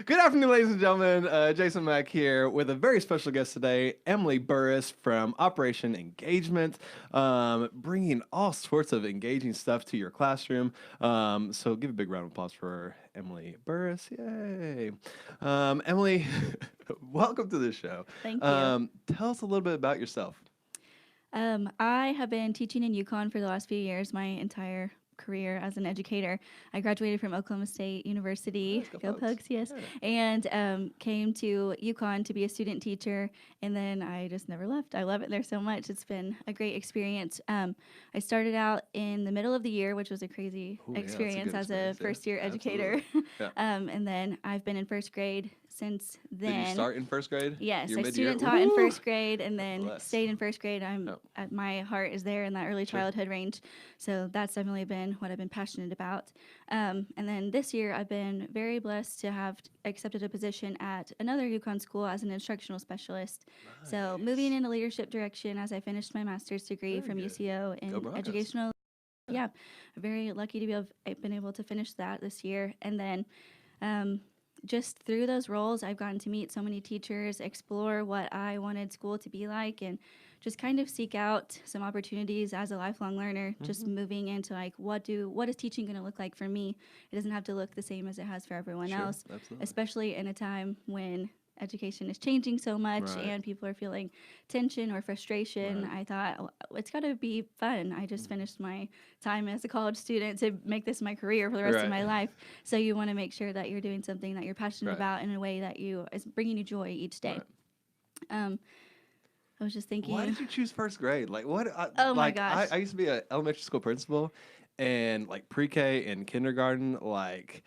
Good afternoon, ladies and gentlemen. Jason Mack here with a very special guest today, Emily Burris from Operation Engagement, bringing all sorts of engaging stuff to your classroom. So give a big round of applause for Emily Burris. Yay. Emily, welcome to the show. Thank you. Tell us a little bit about yourself. I have been teaching in Yukon for the last few years, my entire career as an educator. I graduated from Oklahoma State University, Nice, go go Pokes. Pokes, yes, Yeah. and came to Yukon to be a student teacher, and then I just never left. I love it there so much. It's been a great experience. I started out in the middle of the year, which was a crazy Ooh, yeah, that's a experience good as a experience. Yeah, first-year educator, absolutely. Yeah. and then I've been in first grade since Did you then. start in first grade? Yes, Your I mid-year? student taught in Woo! first grade and then Bless. stayed in first grade. I'm Oh, at my heart is there in that early sure. childhood range, so that's definitely been what I've been passionate about. And then this year, I've been very blessed to have accepted a position at another Yukon school as an instructional specialist. So moving Nice. in a leadership direction as I finished my master's degree Very from good. UCO Go in Broncos. educational. Yeah. Yeah, very lucky to been able to finish that this year, and then. Um, just through those roles, I've gotten to meet so many teachers, explore what I wanted school to be like, and just kind of seek out some opportunities as a lifelong learner. Just Mm-hmm. moving into like what is teaching going to look like for me? It doesn't have to look the same as it has for everyone Sure, else, absolutely. especially in a time when education is changing so much Right, and people are feeling tension or frustration. right. I thought, it's got to be fun. I just Mhm. finished my time as a college student to make this my career for the rest of Right, my life. So you want to make sure that you're doing something that you're passionate right, about in a way that you is bringing you joy each day. right. Um, I was just Why thinking, did you choose first grade? Like what? oh my Like gosh. I used to be an elementary school principal, and like pre-K and kindergarten, like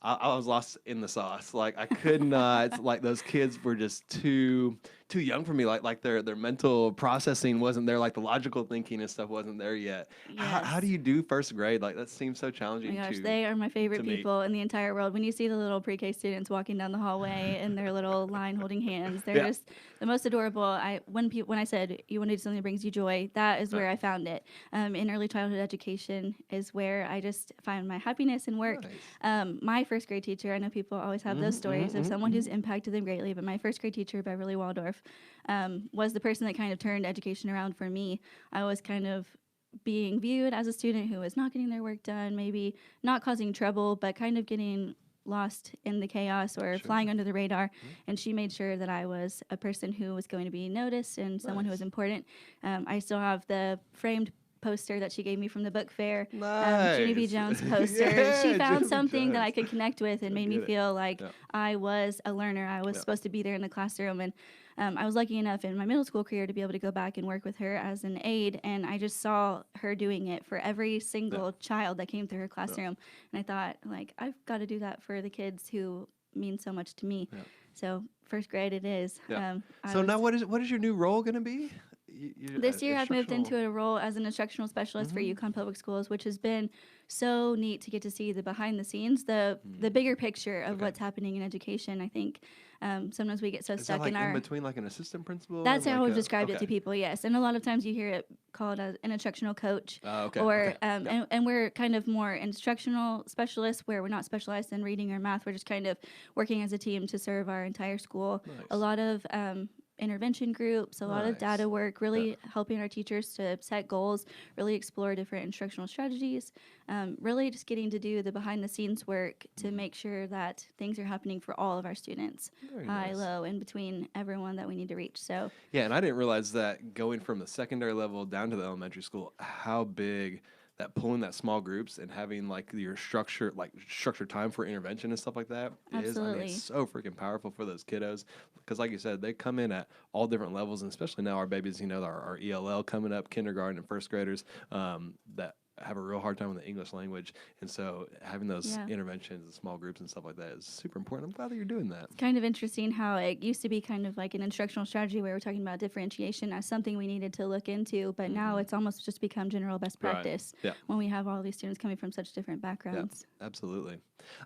I was lost in the sauce. Like I could not. Like those kids were just too young for me. Like their mental processing wasn't there. Like the logical thinking and stuff wasn't there yet. How do Yes. you do first grade? Like that seems so Oh my challenging gosh, they are my to favorite me. people in the entire world. When you see the little pre-K students walking down the hallway in their little line holding hands, they're Yeah. just the most adorable. When I said you want to do something that brings you joy, that is Right. where I found it. In early childhood education is where I just find my happiness in work. Nice. My first grade teacher, I know people always have those Mm-hmm, stories of mm-hmm, someone mm-hmm. who's impacted them greatly, but my first grade teacher, Beverly Waldorf, was the person that kind of turned education around for me. I was kind of being viewed as a student who was not getting their work done, maybe not causing trouble, but kind of getting lost in the chaos or Sure. flying under the radar. Mhm. And she made sure that I was a person who was going to be noticed and someone who was Nice. important. I still have the framed poster that she gave me from the book fair, Junie B. Nice. Jones poster. She Yeah, found Jimmy something that I Jones. could connect with and Go made me get it. feel like Yeah, I was a learner. I was yeah. supposed to be there in the classroom. And I was lucky enough in my middle school career to be able to go back and work with her as an aide. And I just saw her doing it for every Yeah, single child that came through her yeah, classroom. And I thought, like, I've got to do that for the kids who mean so much to me. yeah, So first grade it is. yeah. I So now, was what is your new role going to be? this year I've moved Instructional. into a role as an instructional specialist for Mm-hmm. Yukon Public Schools, which has been so neat to get to see the behind the scenes, the bigger picture of Okay. what's happening in education. I think sometimes we get so Is that stuck like in in our. between like an assistant principal That's and how like I've a? described it Okay. to people, yes. And a lot of times you hear it called as an instructional coach, Okay. or Okay. Yeah. and we're kind of more instructional specialists where we're not specialized in reading or math. We're just kind of working as a team to serve our entire school. A Nice. lot of intervention groups, a lot of Nice. data work, Yeah. really helping our teachers to set goals, really explore different instructional strategies, really just getting to do the behind the scenes work to Mhm. make sure that things are happening for all of our students, Very high, nice. low, in between everyone that we need to reach. So Yeah, and I didn't realize that going from the secondary level down to the elementary school, how big that pulling that small groups and having like your structured time for intervention and stuff like that is. I mean, it's absolutely. so freaking powerful for those kiddos because, like you said, they come in at all different levels, and especially now our babies, our ELL coming up, kindergarten and first graders, that have a real hard time with the English language, and so having those Yeah. interventions and small groups and stuff like that is super important. I'm glad that you're doing that. It's kind of interesting how it used to be kind of like an instructional strategy where we're talking about differentiation as something we needed to look into, but now Hmm. it's almost just become general best Right. practice Yeah. when we have all these students coming from such different Yeah. backgrounds. Absolutely.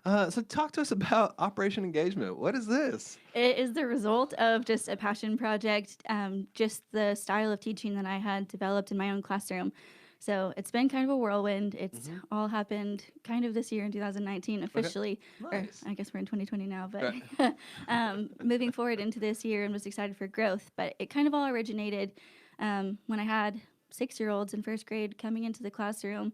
So talk to us about Operation Engagement. What is this? It is the result of just a passion project, just the style of teaching that I had developed in my own classroom. So it's been kind of a whirlwind. It's Mm-hmm. all happened kind of this year in 2019 officially, or Nice. I guess we're in 2020 now, but Right. moving forward into this year and was excited for growth. But it kind of all originated when I had 6-year-olds in first grade coming into the classroom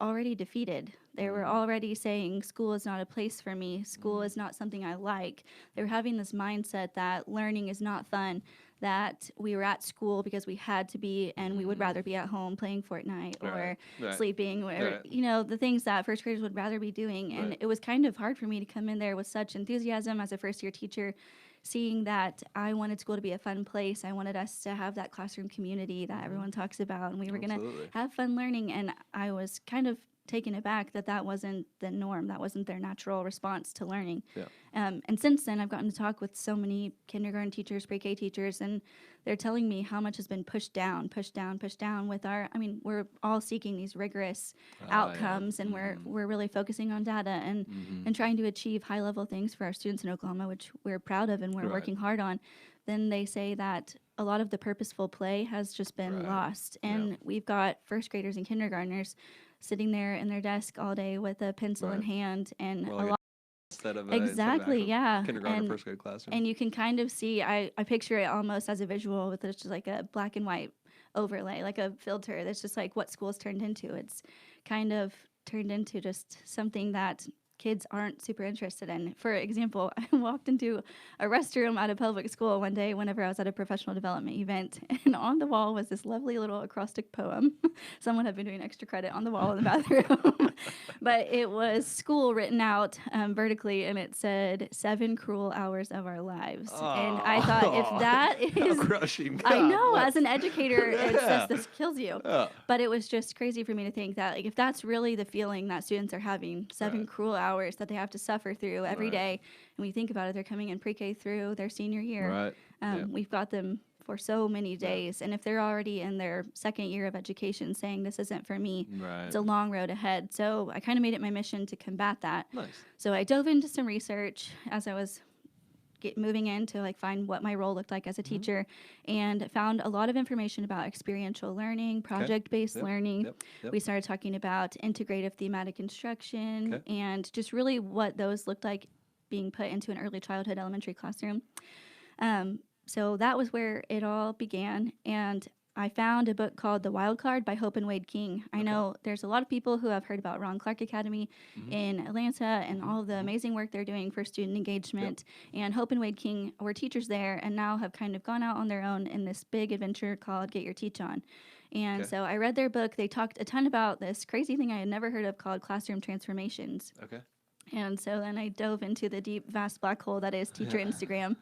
already defeated. They were already saying school is not a place for me. School is not something I like. They were having this mindset that learning is not fun, that we were at school because we had to be and we would rather be at home playing Fortnite or Right. sleeping or Right. the things that first graders would rather be doing. And Right. it was kind of hard for me to come in there with such enthusiasm as a first year teacher, seeing that I wanted school to be a fun place. I wanted us to have that classroom community that everyone talks about, and we were going to Absolutely. have fun learning. And I was kind of taken aback that that wasn't the norm. That wasn't their natural response to learning. Yeah. And since then, I've gotten to talk with so many kindergarten teachers, pre-K teachers, and they're telling me how much has been pushed down with our, I mean, we're all seeking these rigorous outcomes, and we're really focusing on data and trying to achieve high-level things for our students in Oklahoma, which we're proud of and we're working hard on. Then they say that a lot of the purposeful play has just been lost. And we've got first graders and kindergartners sitting there in their desk all day with a pencil in hand and Well, a like lot. instead of Exactly, actual yeah. kindergarten or first grade classroom. And you can kind of see, I picture it almost as a visual with just like a black and white overlay, like a filter that's just like what school's turned into. It's kind of turned into just something that kids aren't super interested in. For example, I walked into a restroom at a public school one day whenever I was at a professional development event, and on the wall was this lovely little acrostic poem. Someone had been doing extra credit on the wall in the bathroom. But it was school written out vertically, and it said 7 cruel hours of our lives. And I thought, if that is crushing, I know, bless. as an educator, it says this kills you. Yeah. But it was just crazy for me to think that, like, if that's really the feeling that students are having, 7 cruel hours that they have to suffer through every day, and we think about it, they're coming in pre-K through their senior year. Right. We've got them for so many days, and if they're already in their second year of education saying this isn't for me, it's a long road ahead. So I kind of made it my mission to combat that. Nice. So I dove into some research as I was moving in to like find what my role looked like as a teacher, and found a lot of information about experiential learning, project-based learning. We started talking about integrative thematic instruction and just really what those looked like being put into an early childhood elementary classroom. So that was where it all began, and I found a book called The Wild Card by Hope and Wade King. I know there's a lot of people who have heard about Ron Clark Academy in Atlanta and all of the amazing work they're doing for student engagement. And Hope and Wade King were teachers there and now have kind of gone out on their own in this big adventure called Get Your Teach On. And so I read their book. They talked a ton about this crazy thing I had never heard of called classroom transformations. And so then I dove into the deep, vast black hole that is teacher Instagram,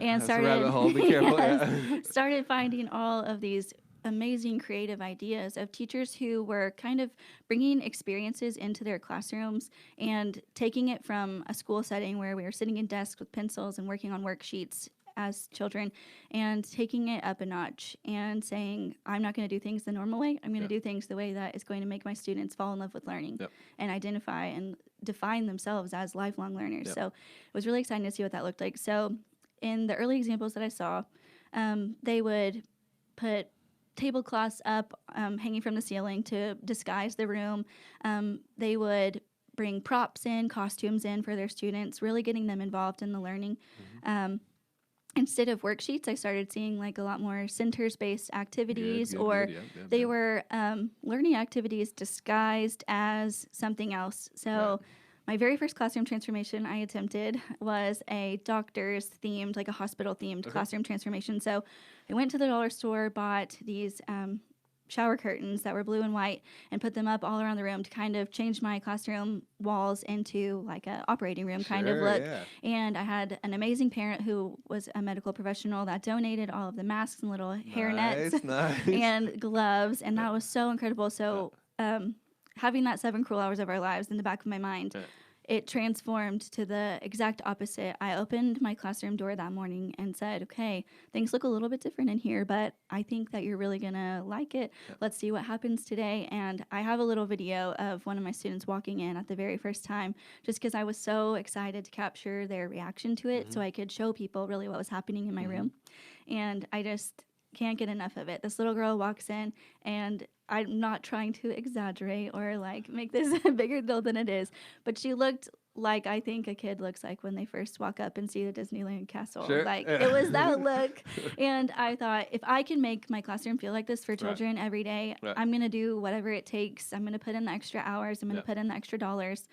and started a rabbit hole. Be careful. started finding all of these amazing creative ideas of teachers who were kind of bringing experiences into their classrooms and taking it from a school setting where we were sitting in desks with pencils and working on worksheets as children, and taking it up a notch and saying, I'm not going to do things the normal way. I'm going to do things the way that is going to make my students fall in love with learning and identify and define themselves as lifelong learners. So it was really exciting to see what that looked like. So in the early examples that I saw, they would put tablecloths up hanging from the ceiling to disguise the room. They would bring props in, costumes in for their students, really getting them involved in the learning. Instead of worksheets, I started seeing like a lot more centers-based activities, they were learning activities disguised as something else. So my very first classroom transformation I attempted was a doctor's themed, like a hospital themed classroom transformation. So I went to the dollar store, bought these shower curtains that were blue and white, and put them up all around the room to kind of change my classroom walls into like a operating room kind of look. And I had an amazing parent who was a medical professional that donated all of the masks and little hair nets and gloves, and that was so incredible. So having that 7 cruel hours of our lives in the back of my mind, it transformed to the exact opposite. I opened my classroom door that morning and said, okay, things look a little bit different in here, but I think that you're really going to like it. Let's see what happens today. And I have a little video of one of my students walking in at the very first time, just because I was so excited to capture their reaction to it so I could show people really what was happening in my room. And I just can't get enough of it. This little girl walks in, and I'm not trying to exaggerate or like make this a bigger deal than it is, but she looked like I think a kid looks like when they first walk up and see the Disneyland castle. Sure. Like Yeah. it was that look. And I thought if I can make my classroom feel like this for Right. children every day, Right. I'm going to do whatever it takes. I'm going to put in the extra hours. I'm going to Yeah. put in the extra dollars.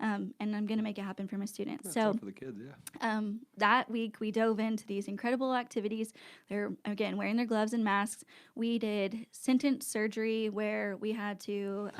And I'm going to make it happen for my students. That's So all for the kids, yeah. that week we dove into these incredible activities. They're again wearing their gloves and masks. We did sentence surgery where we had to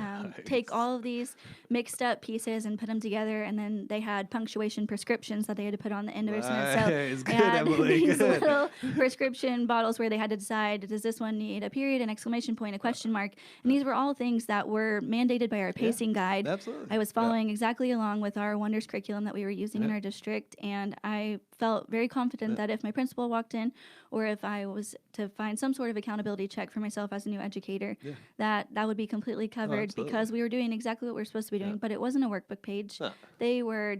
take Nice. all of these mixed up pieces and put them together, and then they had punctuation prescriptions that they had to put on the end of their sentence. So Nice. they Good, had Emily. these Good. little prescription bottles where they had to decide, does this one need a period, an exclamation point, a question mark? And these were all things that were mandated by our pacing guide. Absolutely. I was following exactly along with our Wonders curriculum that we were using in Yeah. our district, and I felt very confident Yeah. that if my principal walked in, or if I was to find some sort of accountability check for myself as a new educator, Yeah. that would be completely covered absolutely. because we were doing exactly what we were supposed to be doing, Yeah. but it wasn't a workbook page. No. They were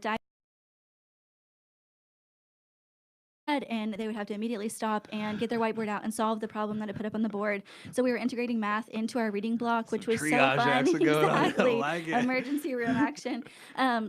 and they would have to immediately stop and get their whiteboard out and solve the problem that I put up on the board. So we were integrating math into our reading block, which was so triage fun. action going on. I Exactly. like it. Emergency room action.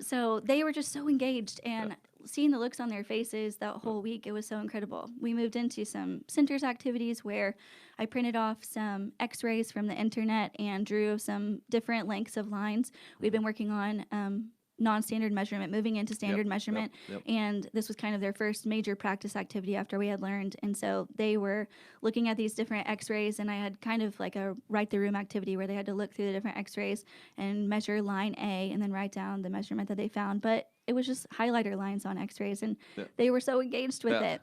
So they were just so engaged, and seeing the looks on their faces that whole week, it was so incredible. We moved into some centers activities where I printed off some x-rays from the internet and drew some different lengths of lines. We'd been working on non-standard measurement, moving into standard measurement. Yep. And this was kind of their first major practice activity after we had learned. And so they were looking at these different x-rays, and I had kind of like a write the room activity where they had to look through the different x-rays and measure line A and then write down the measurement that they found. But it was just highlighter lines on x-rays, and they were so engaged with it.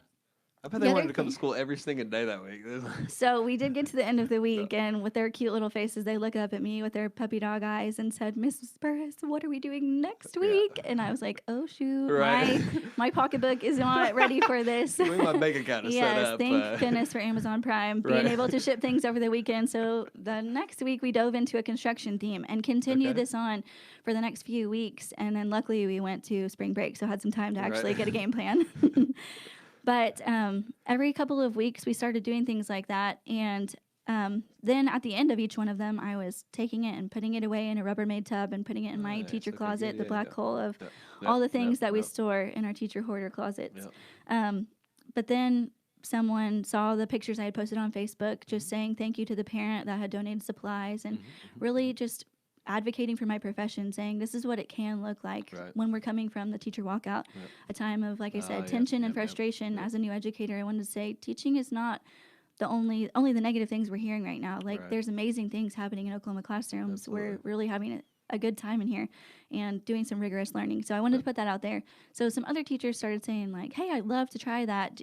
I bet they wanted to come to school every single day that week. So we did get to the end of the week, and with their cute little faces, they looked up at me with their puppy dog eyes and said, "Mrs. Burris, what are we doing next week?" And I was like, "Oh shoot, Right. my pocketbook is not ready for this." My bank account is set up. Thank goodness for Amazon Prime being able to ship things over the weekend. So the next week we dove into a construction theme and continued this on for the next few weeks. And then luckily we went to spring break, so had some time to actually get a game plan. But every couple of weeks, we started doing things like that. And then at the end of each one of them, I was taking it and putting it away in a Rubbermaid tub and putting it in my teacher closet, the black hole of all the things that we store in our teacher hoarder closets. But then someone saw the pictures I had posted on Facebook just saying thank you to the parent that had donated supplies, and really just advocating for my profession, saying this is what it can look like when we're coming from the teacher walkout, a time of, like I said, tension and frustration. As a new educator, I wanted to say teaching is not the only the negative things we're hearing right now. Like there's amazing things happening in Oklahoma classrooms. Absolutely. We're really having a good time in here and doing some rigorous learning. So I wanted to put that out there. So some other teachers started saying like, "Hey, I'd love to try that.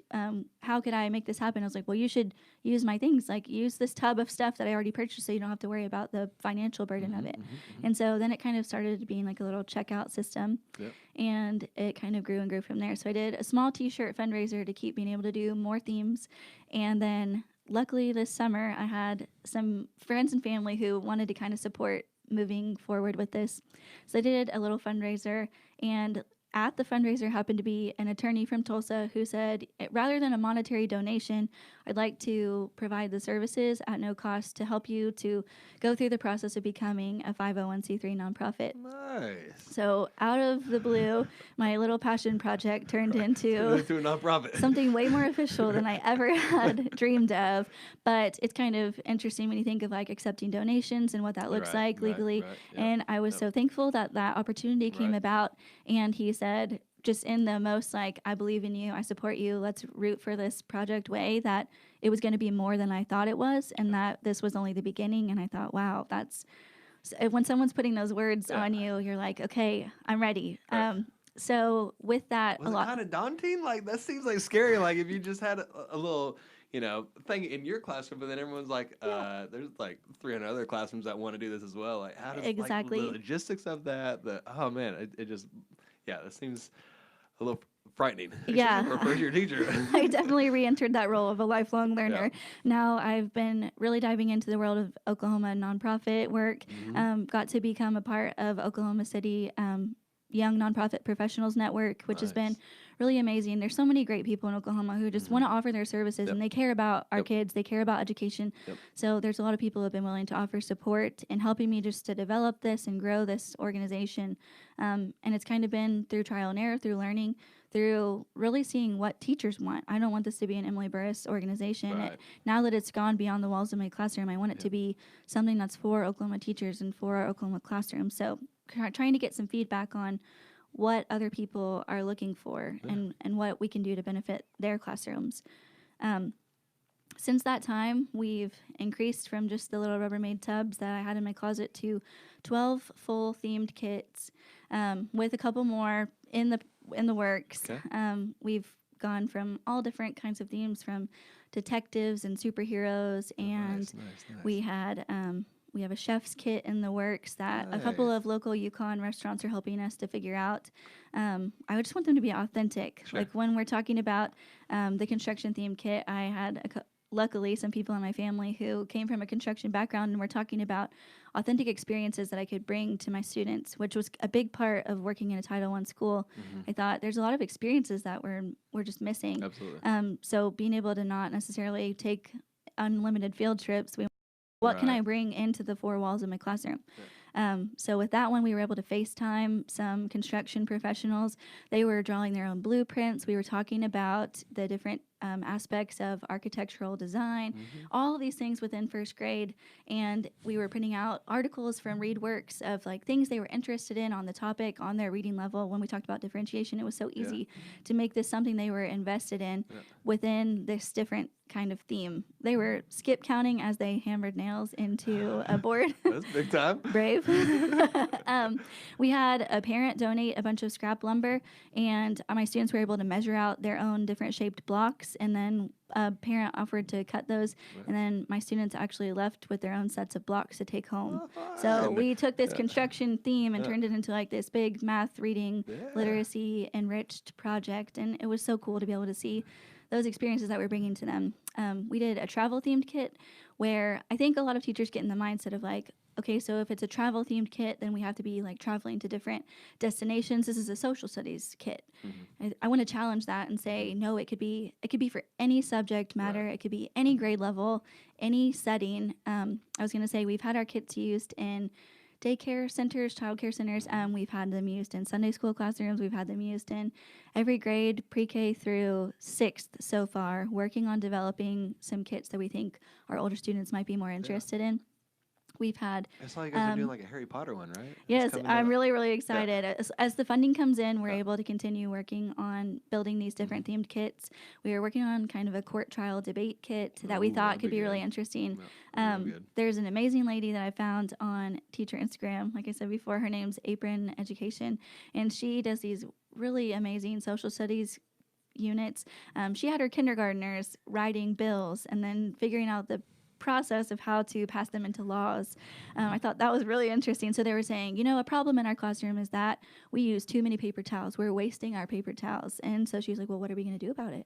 How could I make this happen?" I was like, "Well, you should use my things. Like use this tub of stuff that I already purchased so you don't have to worry about the financial burden of it." And so then it kind of started being like a little checkout system. And it kind of grew and grew from there. So I did a small t-shirt fundraiser to keep being able to do more themes. And then luckily this summer I had some friends and family who wanted to kind of support moving forward with this. So I did a little fundraiser, and at the fundraiser happened to be an attorney from Tulsa who said, rather than a monetary donation, I'd like to provide the services at no cost to help you to go through the process of becoming a 501c3 nonprofit. Nice. So out of the blue, my little passion project turned into a nonprofit. Something way more official than I ever had dreamed of. But it's kind of interesting when you think of like accepting donations and what that looks like legally. And I was so thankful that that opportunity came about. And he said, just in the most like, I believe in you, I support you, let's root for this project way, that it was going to be more than I thought it was, and that this was only the beginning. And I thought, wow, that's, when someone's putting those words on you, you're like, okay, I'm ready. So with that, was it kind of daunting? Like that seems like scary. Like if you just had a little, thing in your classroom, but then everyone's like, there's like 300 other classrooms that want to do this as well. Like how does like, the logistics of that? Oh man, it just, that seems a little frightening. For a first-year teacher. I definitely re-entered that role of a lifelong learner. Now I've been really diving into the world of Oklahoma nonprofit work. Got to become a part of Oklahoma City Young Nonprofit Professionals Network, which has been really amazing. There's so many great people in Oklahoma who just want to offer their services, and they care about our kids. They care about education. So there's a lot of people who have been willing to offer support and helping me just to develop this and grow this organization. And it's kind of been through trial and error, through learning, through really seeing what teachers want. I don't want this to be an Emily Burris organization. Now that it's gone beyond the walls of my classroom, I want it to be something that's for Oklahoma teachers and for our Oklahoma classroom. So trying to get some feedback on what other people are looking for and what we can do to benefit their classrooms. Since that time, we've increased from just the little Rubbermaid tubs that I had in my closet to 12 full themed kits, with a couple more in the works. We've gone from all different kinds of themes, from detectives and superheroes, and we have a chef's kit in the works that a couple of local Yukon restaurants are helping us to figure out. I just want them to be authentic. Like when we're talking about the construction themed kit, I had luckily some people in my family who came from a construction background, and we're talking about authentic experiences that I could bring to my students, which was a big part of working in a Title I school. I thought there's a lot of experiences that we're just missing. Absolutely. So being able to not necessarily take unlimited field trips, what can I bring into the four walls of my classroom? So with that one, we were able to FaceTime some construction professionals. They were drawing their own blueprints. We were talking about the different aspects of architectural design, all of these things within first grade. And we were printing out articles from ReadWorks of like things they were interested in on the topic on their reading level. When we talked about differentiation, it was so easy to make this something they were invested in within this different kind of theme. They were skip counting as they hammered nails into a board. That's big time. Brave. We had a parent donate a bunch of scrap lumber, and my students were able to measure out their own different shaped blocks, and then a parent offered to cut those, and then my students actually left with their own sets of blocks to take home. So we took this construction theme and turned it into like this big math, reading, literacy enriched project, and it was so cool to be able to see those experiences that we're bringing to them. We did a travel themed kit where I think a lot of teachers get in the mindset of like, okay, so if it's a travel themed kit, then we have to be like traveling to different destinations. This is a social studies kit. I want to challenge that and say, no, it could be for any subject matter. It could be any grade level, any setting. I was going to say we've had our kits used in daycare centers, childcare centers. We've had them used in Sunday school classrooms. We've had them used in every grade, pre-K through 6th so far, working on developing some kits that we think our older students might be more interested in. We've had... I saw you guys are doing like a Harry Potter one, right? Yes, I'm really, really excited. As the funding comes in, we're able to continue working on building these different themed kits. We are working on kind of a court trial debate kit that we thought could be really interesting. There's an amazing lady that I found on teacher Instagram. Like I said before, her name's Apron Education, and she does these really amazing social studies units. She had her kindergartners writing bills and then figuring out the process of how to pass them into laws. I thought that was really interesting. So they were saying, a problem in our classroom is that we use too many paper towels. We're wasting our paper towels. And so she's like, well, what are we going to do about it?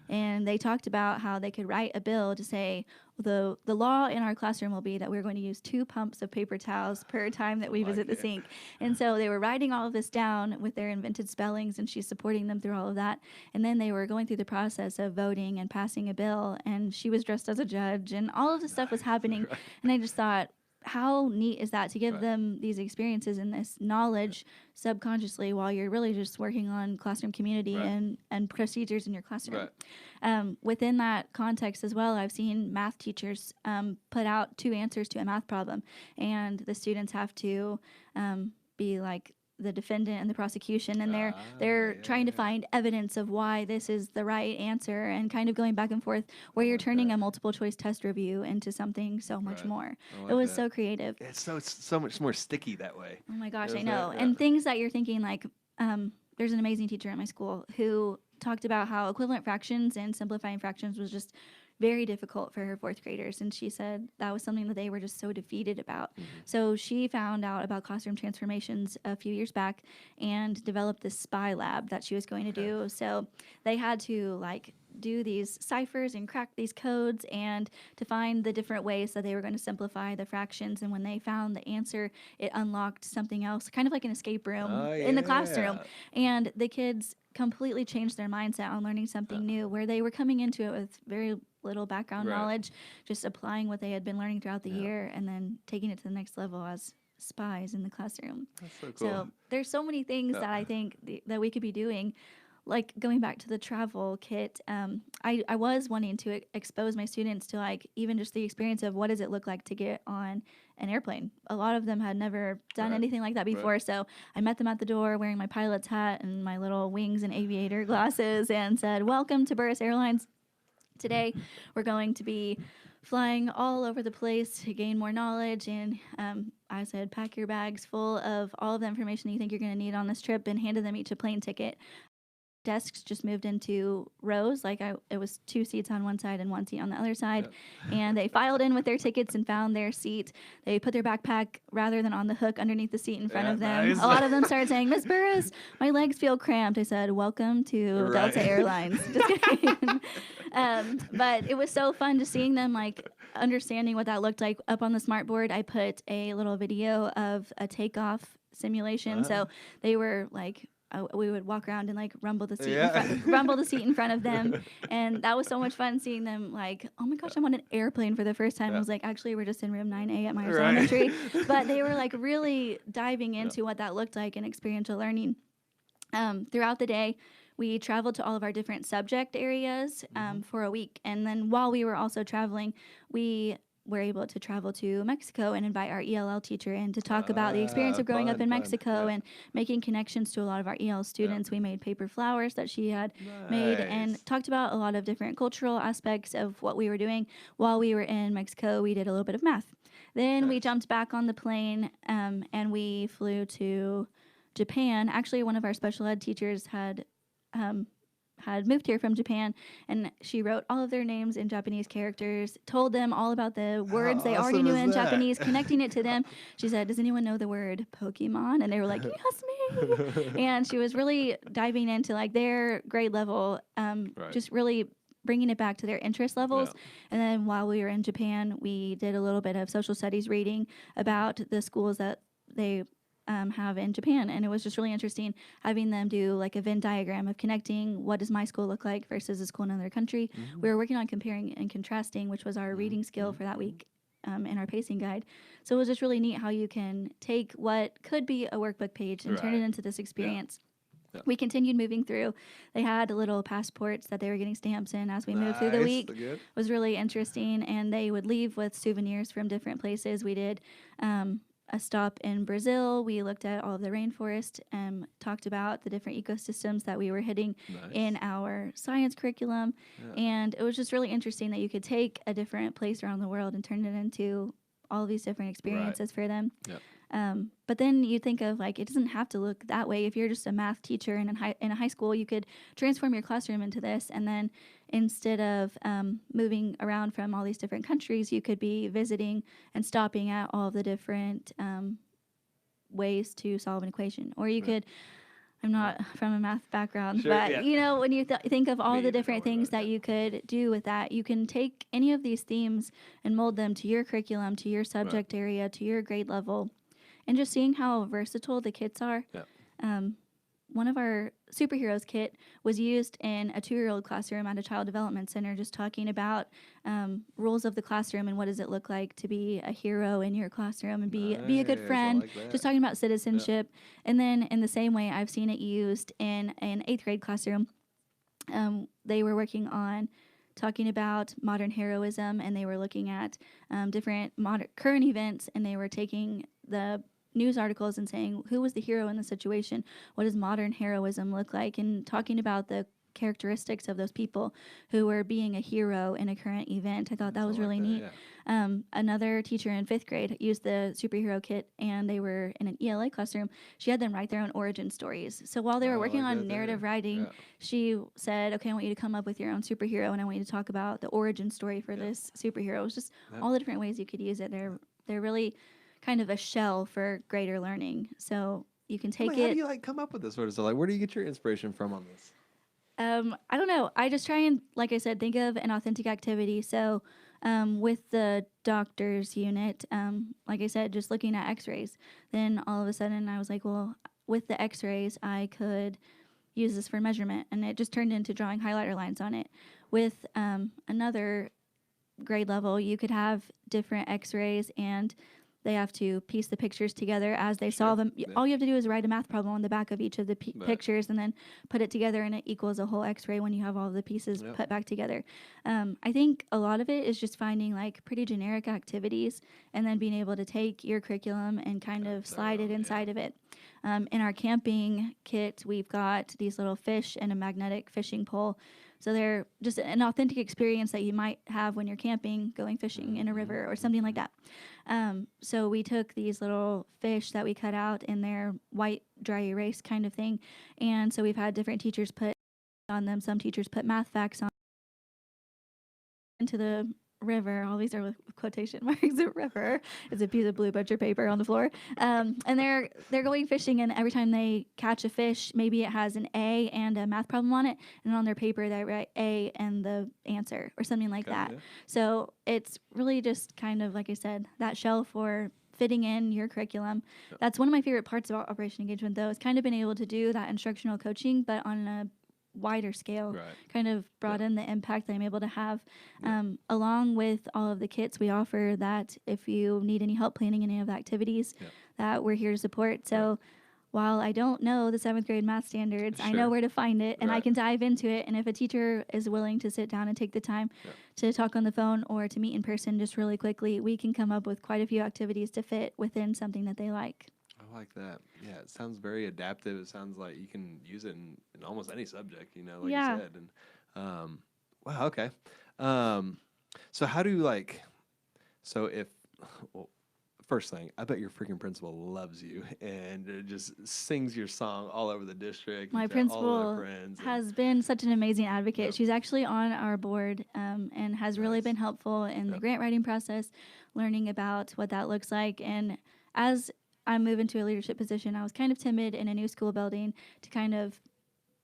And they talked about how they could write a bill to say the law in our classroom will be that we're going to use 2 pumps of paper towels per time that we visit the sink. And so they were writing all of this down with their invented spellings, and she's supporting them through all of that. And then they were going through the process of voting and passing a bill, and she was dressed as a judge, and all of this stuff was happening. And I just thought, how neat is that to give them these experiences and this knowledge subconsciously while you're really just working on classroom community and procedures in your classroom. Within that context as well, I've seen math teachers put out 2 answers to a math problem, and the students have to be like the defendant and the prosecution, and they're trying to find evidence of why this is the right answer, and kind of going back and forth where you're turning a multiple choice test review into something so much more. It was so creative. It's so much more sticky that way. Oh my gosh, I know. And things that you're thinking like, there's an amazing teacher at my school who talked about how equivalent fractions and simplifying fractions was just very difficult for her 4th graders, and she said that was something that they were just so defeated about. So she found out about classroom transformations a few years back and developed this spy lab that she was going to do. So they had to like do these ciphers and crack these codes and to find the different ways that they were going to simplify the fractions. And when they found the answer, it unlocked something else, kind of like an escape room Oh, in the classroom. yeah. And the kids completely changed their mindset on learning something new, where they were coming into it with very little background Right. knowledge, just applying what they had been learning throughout the year and then taking it to the next level as spies in the classroom. That's so cool. So there's so many things that I think that we could be doing. Like going back to the travel kit, I was wanting to expose my students to like even just the experience of what does it look like to get on an airplane. A lot of them had never done anything like that before. So I met them at the door wearing my pilot's hat and my little wings and aviator glasses and said, "Welcome to Burris Airlines. Today we're going to be flying all over the place to gain more knowledge." And I said, pack your bags full of all of the information you think you're going to need on this trip, and handed them each a plane ticket. Desks just moved into rows. Like it was 2 seats on one side and 1 seat on the other side. And they filed in with their tickets and found their seat. They put their backpack rather than on the hook underneath the seat in front of them. Nice. A lot of them started saying, "Miss Burris, my legs feel cramped." I said, "Welcome to Delta Airlines." Just kidding. But it was so fun just seeing them like understanding what that looked like. Up on the smart board, I put a little video of a takeoff simulation. So they were like, we would walk around and like rumble the seat in front of them, and that was so much fun seeing them like, "Oh my gosh, I'm on an airplane for the first time." I was like, "Actually, we're just in room 9A at Myers Elementary," but they were like really diving into what that looked like in experiential learning. Throughout the day, we traveled to all of our different subject areas for a week, and then while we were also traveling, we were able to travel to Mexico and invite our ELL teacher in to talk about the experience of growing up in Mexico and making connections to a lot of our EL students. We made paper flowers that she had made and talked about a lot of different cultural aspects of what we were doing. While we were in Mexico, we did a little bit of math. Then we jumped back on the plane and we flew to Japan. Actually, one of our special ed teachers had moved here from Japan, and she wrote all of their names in Japanese characters, told them all about the words they already knew in Japanese, connecting it to them. She said, "Does anyone know the word Pokemon?" And they were like, "Yes, me." And she was really diving into like their grade level, just really bringing it back to their interest levels. And then while we were in Japan, we did a little bit of social studies reading about the schools that they have in Japan, and it was just really interesting having them do like a Venn diagram of connecting what does my school look like versus a school in another country. We were working on comparing and contrasting, which was our reading skill for that week in our pacing guide. So it was just really neat how you can take what could be a workboook page and turn it into this experience. We continued moving through. They had little passports that they were getting stamps in as we moved through the week. It was really interesting, and they would leave with souvenirs from different places. We did a stop in Brazil. We looked at all of the rainforest and talked about the different ecosystems that we were hitting in our science curriculum. And it was just really interesting that you could take a different place around the world and turn it into all of these different experiences for them. But then you think of like, it doesn't have to look that way. If you're just a math teacher and in a high school, you could transform your classroom into this. And then instead of moving around from all these different countries, you could be visiting and stopping at all of the different ways to solve an equation. Or you could, I'm not from a math background, but you know, when you think of all the different things that you could do with that, you can take any of these themes and mold them to your curriculum, to your subject area, to your grade level. And just seeing how versatile the kits are. One of our superheroes kit was used in a 2-year-old classroom at a child development center, just talking about rules of the classroom and what does it look like to be a hero in your classroom and be a good friend, just talking about citizenship. And then in the same way, I've seen it used in an 8th grade classroom. They were working on talking about modern heroism, and they were looking at different current events, and they were taking the news articles and saying, who was the hero in the situation? What does modern heroism look like? And talking about the characteristics of those people who were being a hero in a current event. I thought that was really neat. Another teacher in 5th grade used the superhero kit, and they were in an ELA classroom. She had them write their own origin stories. So while they were working on narrative writing, she said, "Okay, I want you to come up with your own superhero, and I want you to talk about the origin story for this superhero." It was just all the different ways you could use it. They're really kind of a shell for greater learning. So you can take it. How do you like come up with this sort of stuff? Like, where do you get your inspiration from on this? I don't know. I just try and, like I said, think of an authentic activity. So, with the doctor's unit, like I said, just looking at x-rays, then all of a sudden I was like, well, with the x-rays, I could use this for measurement. And it just turned into drawing highlighter lines on it. With another grade level, you could have different x-rays and they have to piece the pictures together as they saw them. Yeah. All you have to do is write a math problem on the back of each of the Right. pictures and then put it together, and it equals a whole x-ray when you have all the pieces Yep. put back together. I think a lot of it is just finding like pretty generic activities and then being able to take your curriculum and kind of slide it inside of it. In our camping kit, we've got these little fish and a magnetic fishing pole. So they're just an authentic experience that you might have when you're camping, going fishing in a river or something like that. So we took these little fish that we cut out in their white dry erase kind of thing. And so we've had different teachers put on them. Some teachers put math facts on into the river. All these are with quotation marks. A river is a piece of blue butcher paper on the floor. And they're going fishing, and every time they catch a fish, maybe it has an A and a math problem on it, and on their paper they write A and the answer or something like that. Yeah. So it's really just kind of, like I said, that shell for fitting in your curriculum. Yep. That's one of my favorite parts about Operation Engagement, though, is kind of being able to do that instructional coaching, but on a wider scale. Right. Kind of brought in the impact that I'm able to have. Along with all of the kits, we offer that if you need any help planning any of the activities, that we're here to support. So while I don't know the 7th grade math standards, I know where to find it, and I can dive into it. And if a teacher is willing to sit down and take the time to talk on the phone or to meet in person just really quickly, we can come up with quite a few activities to fit within something that they like. I like that. Yeah, it sounds very adaptive. It sounds like you can use it in almost any subject, like you said. And wow, okay. So how do you well, first thing, I bet your freaking principal loves you and just sings your song all over the district. My all of principal their friends has been such an amazing advocate. She's actually on our board and has really been helpful in the grant writing process, learning about what that looks like. And as I move into a leadership position, I was kind of timid in a new school building to kind of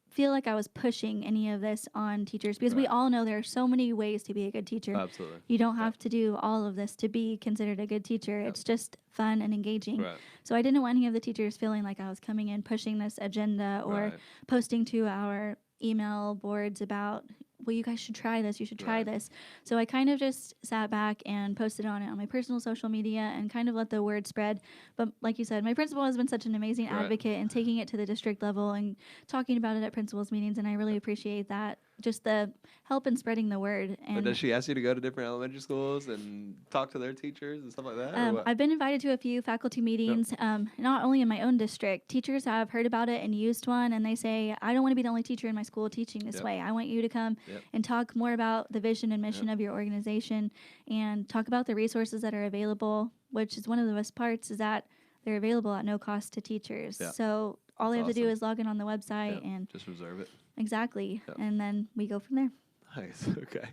feel like I was pushing any of this on teachers, because we all know there are so many ways to be a good teacher. Absolutely. You don't have to do all of this to be considered a good teacher. It's just fun and engaging. So I didn't want any of the teachers feeling like I was coming in pushing this agenda or posting to our email boards about, well, you guys should try this, you should try this. So I kind of just sat back and posted on it on my personal social media and kind of let the word spread. But like you said, my principal has been such an amazing advocate in taking it to the district level and talking about it at principals meetings, and I really appreciate that. Just the help in spreading the word. And but does she ask you to go to different elementary schools and talk to their teachers and stuff like that? Or what? I've been invited to a few faculty meetings, not only in my own district. Teachers have heard about it and used one, and they say, I don't want to be the only teacher in my school teaching this way. I want you to come and talk more about the vision and mission of your organization and talk about the resources that are available, which is one of the best parts, is that they're available at no cost to teachers. So all they have to do is log in on the website and just reserve it. Exactly. And then we go from there. Nice. Okay.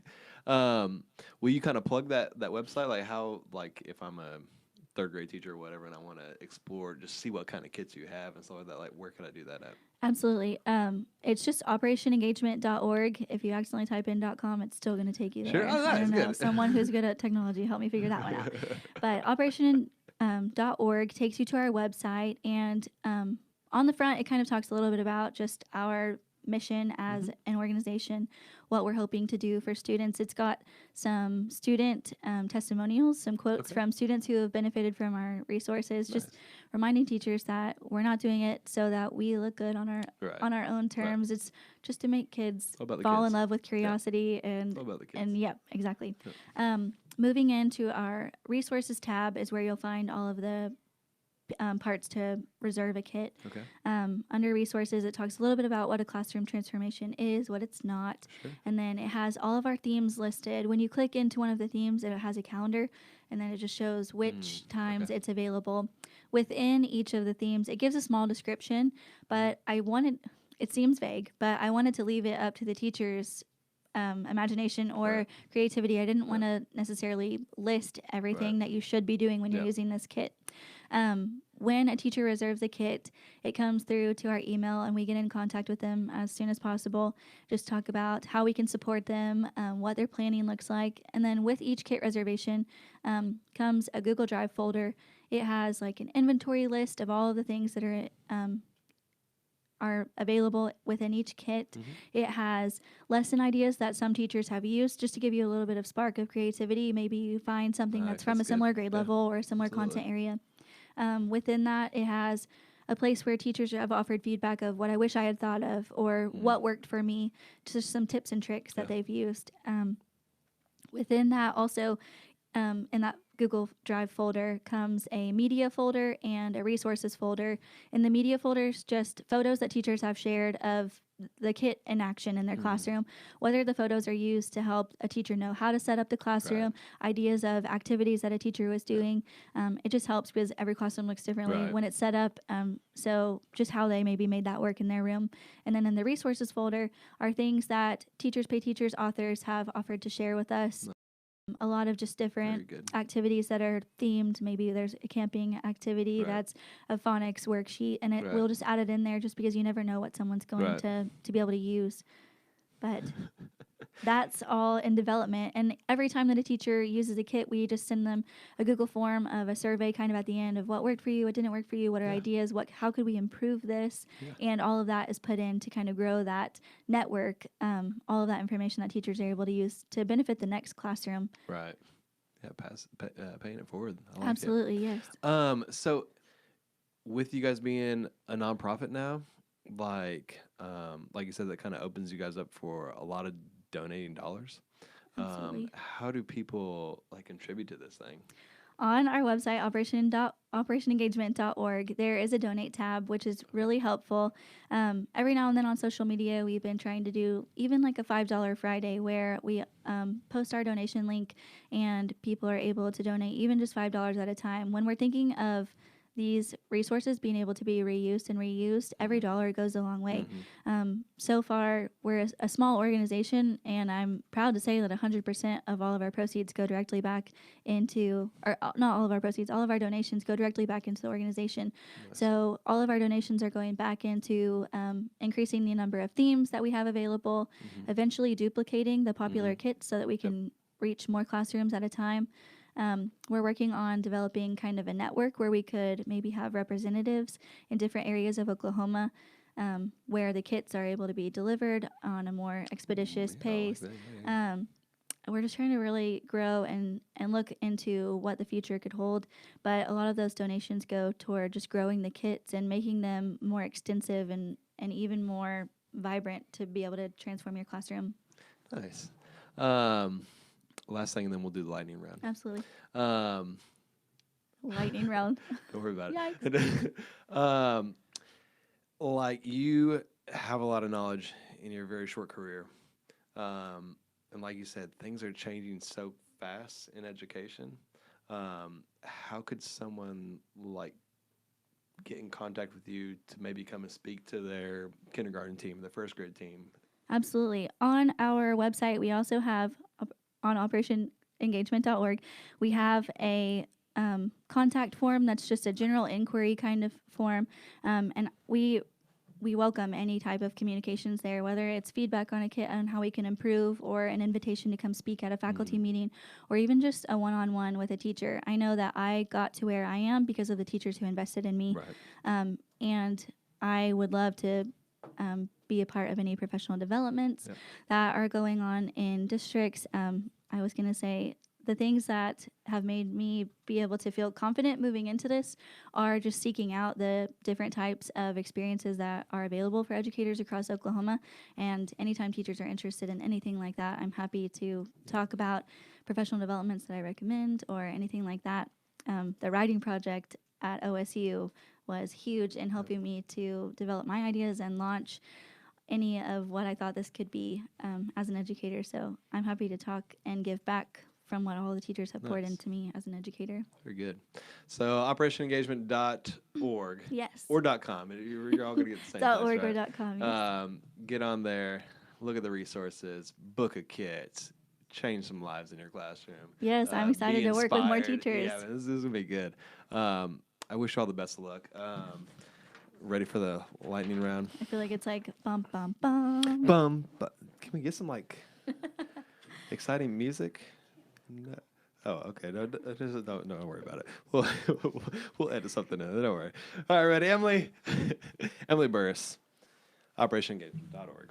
Will you kind of plug that website? Like how, like if I'm a 3rd grade teacher or whatever, and I want to explore, just see what kind of kits you have and stuff like that. Like where can I do that at? Absolutely. It's just operationengagement.org. If you accidentally type in .com, it's still going to take you there. Sure. Oh, nice. I don't know. Good. Someone who's good at technology help me figure that one out. But operation.org takes you to our website, and on the front, it kind of talks a little bit about just our mission as an organization, what we're hoping to do for students. It's got some student testimonials, some quotes from students who have benefited from our resources, just reminding teachers that we're not doing it so that we look good on our own terms. It's just to make kids fall in love with curiosity and exactly. Moving into our resources tab is where you'll find all of the parts to reserve a kit. Under resources, it talks a little bit about what a classroom transformation is, what it's not, and then it has all of our themes listed. When you click into one of the themes, it has a calendar, and then it just shows which times it's available. Within each of the themes, it gives a small description, but it seems vague, but I wanted to leave it up to the teachers' imagination or creativity. I didn't want to necessarily list everything that you should be doing when you're using this kit. When a teacher reserves a kit, it comes through to our email and we get in contact with them as soon as possible. Just talk about how we can support them, what their planning looks like. And then with each kit reservation comes a Google Drive folder. It has like an inventory list of all of the things that are available within each kit. It has lesson ideas that some teachers have used just to give you a little bit of spark of creativity. Maybe you find something that's from a similar grade level or a similar content area. Within that, it has a place where teachers have offered feedback of what I wish I had thought of or what worked for me, just some tips and tricks that they've used. Within that also, in that Google Drive folder comes a media folder and a resources folder. In the media folders, just photos that teachers have shared of the kit in action in their classroom, whether the photos are used to help a teacher know how to set up the classroom, ideas of activities that a teacher was doing. It just helps because every classroom looks differently when it's set up. So just how they maybe made that work in their room. And then in the resources folder are things that Teachers Pay Teachers authors have offered to share with us. A lot of just different activities that are themed. Maybe there's a camping activity that's a phonics worksheet, and we'll just add it in there just because you never know what someone's going to be able to use. But that's all in development. And every time that a teacher uses a kit, we just send them a Google form of a survey kind of at the end of what worked for you, what didn't work for you, what are ideas, how could we improve this? And all of that is put in to kind of grow that network, all of that information that teachers are able to use to benefit the next classroom. Right. Yeah, paying it forward. I like Absolutely, it. yes. So with you guys being a nonprofit now, like you said, that kind of opens you guys up for a lot of donating dollars. How do people contribute to this thing? On our website, operationengagement.org, there is a donate tab, which is really helpful. Every now and then on social media, we've been trying to do even like a $5 Friday where we post our donation link and people are able to donate even just $5 at a time. When we're thinking of these resources being able to be reused and reused, every dollar goes a long way. So far, we're a small organization, and I'm proud to say that 100% of all of our proceeds go directly back into, or not all of our proceeds, all of our donations go directly back into the organization. So all of our donations are going back into increasing the number of themes that we have available, eventually duplicating the popular kits so that we can reach more classrooms at a time. We're working on developing kind of a network where we could maybe have representatives in different areas of Oklahoma where the kits are able to be delivered on a more expeditious pace. We're just trying to really grow and look into what the future could hold. But a lot of those donations go toward just growing the kits and making them more extensive and even more vibrant to be able to transform your classroom. Nice. Last thing, and then we'll do the lightning round. Absolutely. Lightning round. Don't worry about it. You have a lot of knowledge in your very short career. And like you said, things are changing so fast in education. How could someone get in contact with you to maybe come and speak to their kindergarten team, their first grade team? Absolutely. On our website, we also have on operationengagement.org, we have a contact form that's just a general inquiry kind of form, and we welcome any type of communications there, whether it's feedback on a kit on how we can improve or an invitation to come speak at a faculty meeting or even just a one-on-one with a teacher. I know that I got to where I am because of the teachers who invested in me, and I would love to be a part of any professional developments that are going on in districts. I was going to say the things that have made me be able to feel confident moving into this are just seeking out the different types of experiences that are available for educators across Oklahoma. And anytime teachers are interested in anything like that, I'm happy to talk about professional developments that I recommend or anything like that. The writing project at OSU was huge in helping me to develop my ideas and launch any of what I thought this could be as an educator. So I'm happy to talk and give back from what all the teachers have poured into me as an educator. Very good. So operationengagement.org. Yes. Or .com. You're all going to get the same .org place, or .com, yes. Get on there, look at the resources, book a kit, change some lives in your classroom. Yes, I'm excited to work with more teachers. Yeah, this is going to be good. I wish you all the best of luck. Ready for the lightning round? I feel like it's like bum bum bum. Bum. But can we get some like exciting music? No. Oh, okay. No, don't worry about it. We'll edit something in. Don't worry. All right, ready, Emily? Emily Burris, OperationEngagement.org.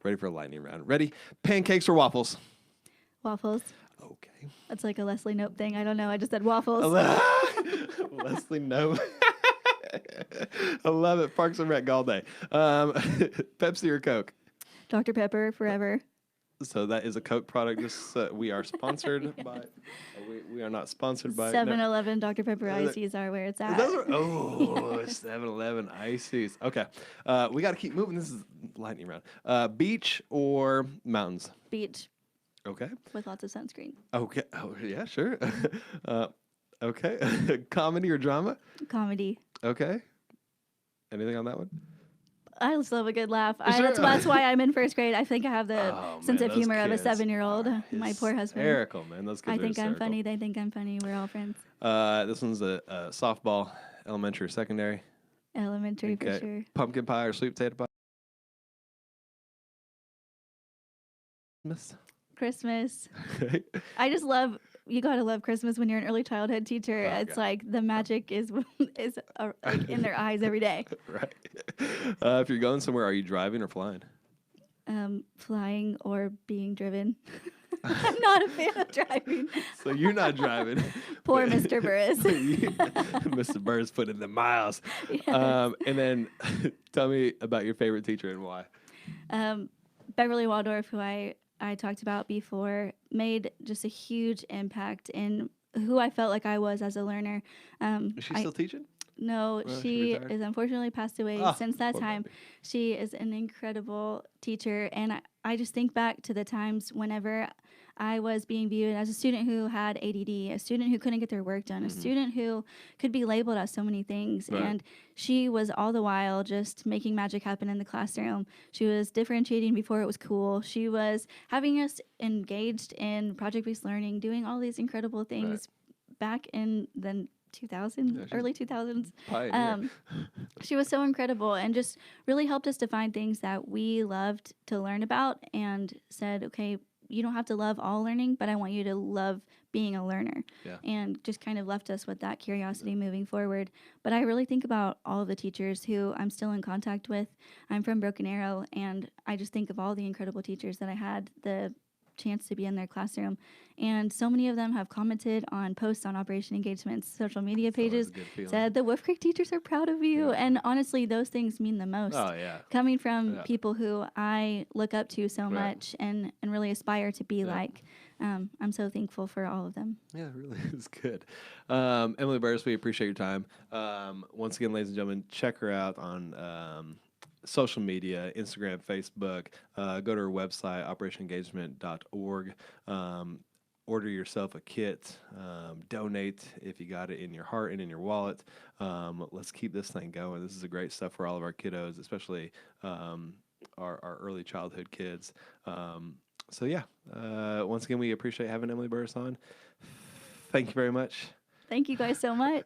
Ready for a lightning round? Ready? Pancakes or waffles? Waffles. Okay. That's like a Leslie Knope thing. I don't know. I just said waffles. Leslie, no. I love it. Parks and Rec all day. Pepsi or Coke? Dr. Pepper forever. So that is a Coke product. Just we are sponsored by. We are not sponsored by. 7-Eleven Dr. Pepper ices are where it's at. Oh, 7-Eleven ices. Okay, we got to keep moving. This is lightning round. Beach or mountains? Beach Okay. with lots of sunscreen. Okay. Oh yeah, sure. Okay. Comedy or drama? Comedy. Okay. Anything on that one? I just love a good laugh. Sure. That's why I'm in first grade. I think I have the sense man, of those humor of a kids 7-year-old. are My poor husband. Hysterical, man. Those kids I are think I'm hysterical. funny. They think I'm funny. We're all friends. This one's a softball, elementary or secondary. Elementary for sure. Pumpkin pie or sweet potato pie? Christmas. Okay. I just love. You gotta love Christmas when you're an early childhood teacher. Oh, It's yeah. like the magic is like in their eyes every day. Right. If you're going somewhere, are you driving or flying? Flying or being driven. I'm not a fan of driving. So you're not driving. Poor but- Mr. Burris. Mr. Burris put in the miles. Yes. And then tell me about your favorite teacher and why. Beverly Waldorf, who I talked about before, made just a huge impact in who I felt like I was as a learner. Is she still teaching? No, She she retired? is unfortunately passed away Ah, since that poor time. baby. She is an incredible teacher. And I just think back to the times whenever I was being viewed as a student who had ADD, a student who couldn't get their work done, a student who could be labeled as so many things. Right. And she was all the while just making magic happen in the classroom. She was differentiating before it was cool. She was having us engaged in project-based learning, doing all these incredible things back in the 2000s, Yeah, she's early 2000s. Pioneer. She was so incredible and just really helped us define things that we loved to learn about and said, okay, you don't have to love all learning, but I want you to love being a learner. Yeah. And just kind of left us with that curiosity moving forward. But I really think about all of the teachers who I'm still in contact with. I'm from Broken Arrow, and I just think of all the incredible teachers that I had the chance to be in their classroom. And so many of them have commented on posts on Operation Engagement's social media It's always pages, a good feeling. said the Wolf Creek teachers are proud of you. Yeah. And honestly, those things mean the most. Oh, yeah. Coming from Yeah. people who I look up to so Right. much and really aspire to be Yeah. like, I'm so thankful for all of them. Yeah, it really is good. Emily Burris, we appreciate your time. Once again, ladies and gentlemen, check her out on social media, Instagram, Facebook. Go to her website, operationengagement.org. Order yourself a kit. Donate if you got it in your heart and in your wallet. Let's keep this thing going. This is a great stuff for all of our kiddos, especially our early childhood kids. So yeah, once again, we appreciate having Emily Burris on. Thank you very much. Thank you guys so much.